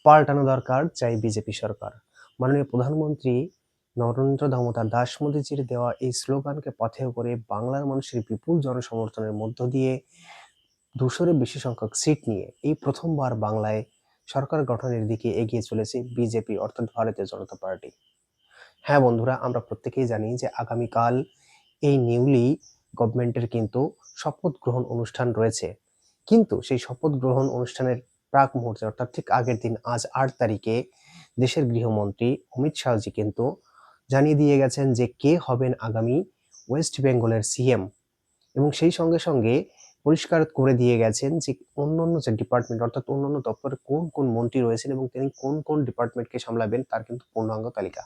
পাল্টানো দরকার, চাই বিজেপি সরকার। মাননীয় প্রধানমন্ত্রী নরেন্দ্র দামোদর দাস মোদীজির দেওয়া এই স্লোগানকে পাথেয় করে বাংলার মানুষের বিপুল জনসমর্থনের মধ্য দিয়ে 200-এর বেশি সংখ্যক সিট নিয়ে এই প্রথমবার বাংলায় সরকার গঠনের দিকে এগিয়ে চলেছে বিজেপি অর্থাৎ ভারতীয় জনতা পার্টি। হ্যাঁ বন্ধুরা, আমরা প্রত্যেকেই জানি যে আগামীকাল এই নিউলি গভর্নমেন্টের কিন্তু শপথ গ্রহণ অনুষ্ঠান রয়েছে। কিন্তু সেই শপথ গ্রহণ অনুষ্ঠানের প্রাক মুহূর্তে অর্থাৎ ঠিক আগের দিন আজ 8 তারিখে দেশের গৃহমন্ত্রী অমিত শাহজি কিন্তু জানিয়ে দিয়ে গেছেন যে কে হবেন আগামী ওয়েস্ট বেঙ্গলের সিএম, এবং সেই সঙ্গে সঙ্গে পরিষ্কার করে দিয়ে গেছেন যে অন্যান্য যে ডিপার্টমেন্ট অর্থাৎ অন্যান্য দপ্তরে কোন কোন মন্ত্রী রয়েছেন এবং তিনি কোন কোন ডিপার্টমেন্টকে সামলাবেন তার কিন্তু পূর্ণাঙ্গ তালিকা।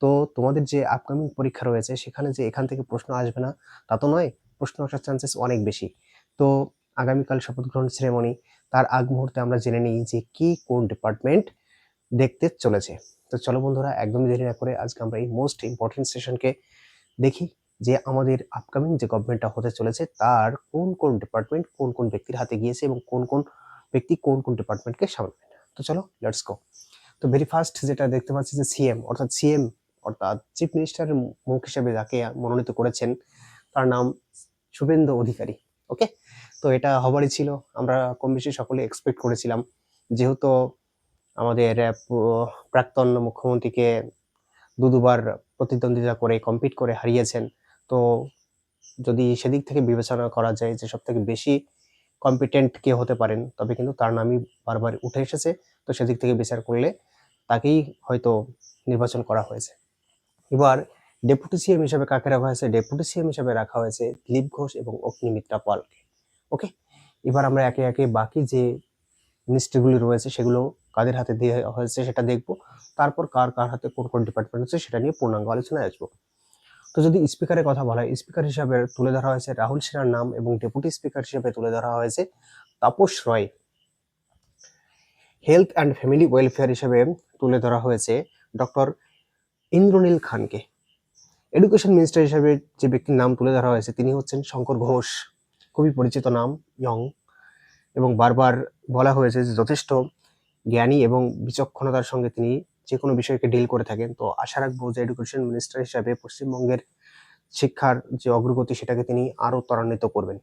তো তোমাদের যে আপকামিং পরীক্ষা রয়েছে সেখানে যে এখান থেকে প্রশ্ন আসবে না তা তো নয়, প্রশ্ন আসার চান্সেস অনেক বেশি। তো আগামীকাল শপথ গ্রহণ সেরেমনি, তার আগ মুহূর্তে আমরা জেনে নিই যে কি কোন ডিপার্টমেন্ট দেখতে চলেছে। তো চলো বন্ধুরা, একদম দেরি না করে আজকে আমরা এই মোস্ট ইম্পর্টেন্ট সেশনকে দেখি যে আমাদের আপকামিং যে গভর্নমেন্টটা হতে চলেছে তার কোন কোন ডিপার্টমেন্ট কোন কোন ব্যক্তির হাতে গিয়েছে এবং কোন কোন ব্যক্তি কোন কোন ডিপার্টমেন্টকে সামলাবেন। তো চলো লেটস গো। তো ভেরি ফার্স্ট যেটা দেখতে পাচ্ছি যে সিএম অর্থাৎ চিফ মিনিস্টারের মুখ হিসেবে যাকে মনোনীত করেছেন তার নাম শুভেন্দু অধিকারী। ওকে, তো এটা হবারই ছিল, আমরা কম বেশি সকলে এক্সপেক্ট করেছিলাম, যেহেতু আমাদের প্রাক্তন মুখ্যমন্ত্রীকে দুবার প্রতিদ্বন্দ্বিতা করে কম্পিট করে হারিয়েছেন। তো যদি সেদিক থেকে বিবেচনা করা যায় যে সব থেকে বেশি কম্পিটেন্ট কে হতে পারেন, তবে কিন্তু তার নামই বারবার উঠে এসেছে। তো সেদিক থেকে বিচার করলে তাকেই হয়তো নির্বাচন করা হয়েছে। এবার ডেপুটি সিএম হিসেবে কাকে রাখা হয়েছে? ডেপুটি সিএম হিসেবে রাখা হয়েছে দিলীপ ঘোষ এবং অগ্নিমিত্রা পালকে। ওকে, এবার আমরা একে একে বাকি যে মিনিস্ট্রিগুলি রয়েছে সেগুলো কাদের হাতে দিয়ে হয়েছে সেটা দেখবো, তারপর কার কার হাতে কোন কোন ডিপার্টমেন্ট আছে সেটা নিয়ে পূর্ণাঙ্গ আলোচনায় আসবো। তো যদি স্পিকারের কথা বলা হয়, স্পিকার হিসাবে তুলে ধরা হয়েছে রাহুল সিনহার নাম এবং ডেপুটি স্পিকার হিসেবে তুলে ধরা হয়েছে তাপস রয়। হেলথ অ্যান্ড ফ্যামিলি ওয়েলফেয়ার হিসেবে তুলে ধরা হয়েছে ডক্টর ইন্দ্রনীল খানকে। এডুকেশন মিনিস্টার হিসেবে যে ব্যক্তির নাম তুলে ধরা হয়েছে তিনি হচ্ছেন শঙ্কর ঘোষ, খুবই পরিচিত নাম, ইয়ং, এবং বারবার বলা হয়েছে যে যথেষ্ট জ্ঞানী এবং বিচক্ষণতার সঙ্গে তিনি যে কোনো বিষয়কে ডিল করে থাকেন। তো আশা রাখবো যে এডুকেশন মিনিস্টার হিসাবে পশ্চিমবঙ্গের শিক্ষার যে অগ্রগতি সেটাকে তিনি আরো ত্বরান্বিত করবেন।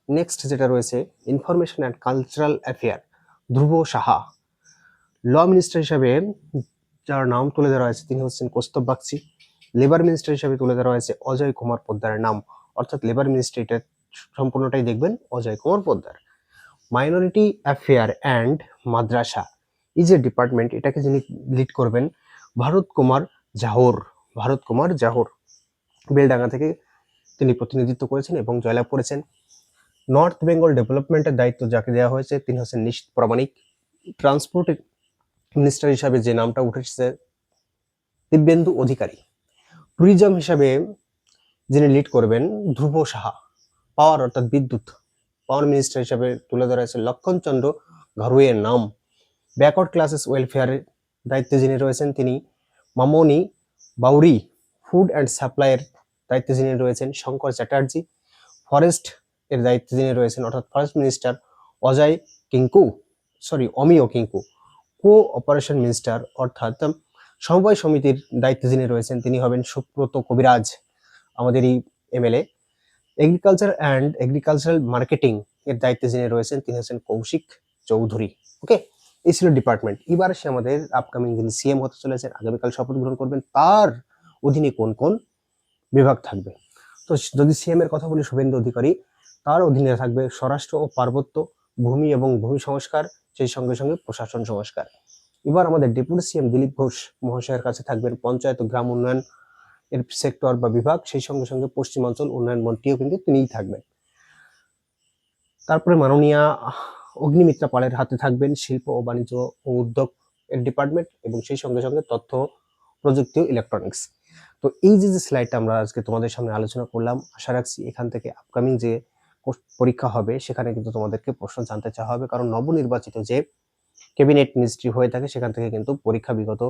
নেক্সট যেটা রয়েছে information and cultural affair, Dhruba Saha. Law minister হিসাবে যার নাম তুলে ধরা হয়েছে তিনি হচ্ছেন কৌস্তব বাগচি। লেবার মিনিস্টার হিসাবে তুলে ধরা হয়েছে অজয় কুমার পোদ্দারের নাম, অর্থাৎ লেবার মিনিস্ট্রিটা সম্পূর্ণটাই দেখবেন Ajay Kumar Poddar. Minority affair and মাদ্রাসা এই যে ডিপার্টমেন্ট, এটাকে যিনি লিড করবেন ভারত কুমার জাহর বেলডাঙ্গা থেকে তিনি প্রতিনিধিত্ব করেছেন এবং জয়লাভ করেছেন। নর্থ বেঙ্গল ডেভেলপমেন্টের দায়িত্ব যাকে দেওয়া হয়েছে তিনি হচ্ছেন নিশীথ প্রামাণিক। ট্রান্সপোর্ট মিনিস্টার হিসাবে যে নামটা উঠে এসেছে দিব্যেন্দু অধিকারী। ট্যুরিজম হিসাবে যিনি লিড করবেন ধ্রুব সাহা। পাওয়ার অর্থাৎ বিদ্যুৎ, পাওয়ার মিনিস্টার হিসাবে তুলে ধরা হয়েছে লক্ষণ চন্দ্র ঘারুয়ের নাম। ব্যাকওয়ার্ড ক্লাসেস ওয়েলফেয়ারের দায়িত্বে যিনি রয়েছেন তিনি মামনি বাউরি। ফুড অ্যান্ড সাপ্লাইয়ের দায়িত্বে যিনি রয়েছেন শঙ্কর চ্যাটার্জি। ফরেস্ট এর দায়িত্বে যিনি রয়েছেন অর্থাৎ ফরেস্ট মিনিস্টার অমিয় কিঙ্কু। কো অপারেশন মিনিস্টার অর্থাৎ সমবায় সমিতির দায়িত্বে যিনি রয়েছেন তিনি হবেন সুব্রত কবিরাজ, আমাদেরই এমএলএ। এগ্রিকালচারাল মার্কেটিং এর দায়িত্বে যিনি রয়েছেন তিনি হচ্ছেন কৌশিক চৌধুরী। ওকে, এই ছিল ডিপার্টমেন্ট। এবার সে আমাদের আপকামিং যিনি সিএম হতে চলেছেন, আগামীকাল শপথ গ্রহণ করবেন, তার অধীনে কোন কোন বিভাগ থাকবে। তো যদি সিএম এর কথা বলি শুভেন্দু অধিকারী, তার অধীনে থাকবে স্বরাষ্ট্র ও পার্বত্য, ভূমি এবং ভূমি সংস্কার, সেই সঙ্গে সঙ্গে প্রশাসন সংস্কার। এবার আমাদের ডেপুটি সিএম দিলীপ ঘোষ মহাশয়ের কাছে থাকবেন পঞ্চায়েত ও গ্রাম উন্নয়ন এর সেক্টর বা বিভাগ, সেই সঙ্গে সঙ্গে পশ্চিমাঞ্চল উন্নয়ন মন্ত্রীও কিন্তু তিনিই থাকবেন। তারপরে মাননীয়া অগ্নিমিত্রা পালের হাতে থাকবেন শিল্প ও বাণিজ্য ও উদ্যোগ এর ডিপার্টমেন্ট এবং সেই সঙ্গে সঙ্গে তথ্য প্রযুক্তি ও ইলেকট্রনিক্স। তো এই যে স্লাইডটা আমরা আজকে তোমাদের সামনে আলোচনা করলাম, আশা রাখছি এখান থেকে আপকামিং যে পরীক্ষা হবে সেখানে কিন্তু তোমাদেরকে প্রশ্ন জানতে চাওয়া হবে, কারণ নবনির্বাচিত যে ক্যাবিনেট মিনিস্ট্রি হয়ে থাকে সেখান থেকে কিন্তু পরীক্ষা বিগত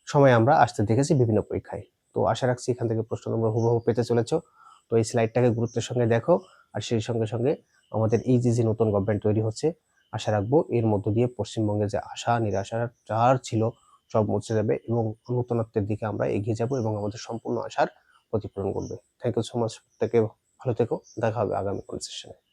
সময় আমরা আসতে দেখেছি বিভিন্ন পরীক্ষায়। তো আশা রাখছি এখান থেকে প্রশ্ন তোমরা হুবহু পেতে চলেছ। তো এই স্লাইডটাকে গুরুত্বের সঙ্গে দেখো, আর সেই সঙ্গে সঙ্গে আমাদের এই যে নতুন গভর্নমেন্ট তৈরি হচ্ছে আশা রাখবো এর মধ্য দিয়ে পশ্চিমবঙ্গে যে আশা নিরাশা যার ছিল সব মুছে যাবে এবং নূতনত্বের দিকে আমরা এগিয়ে যাব এবং আমাদের সম্পূর্ণ আশার প্রতিফলন করবে। Thank you so much. প্রত্যেকে ভালো থেকো। দেখা হবে আগামী কোনো সেশনে।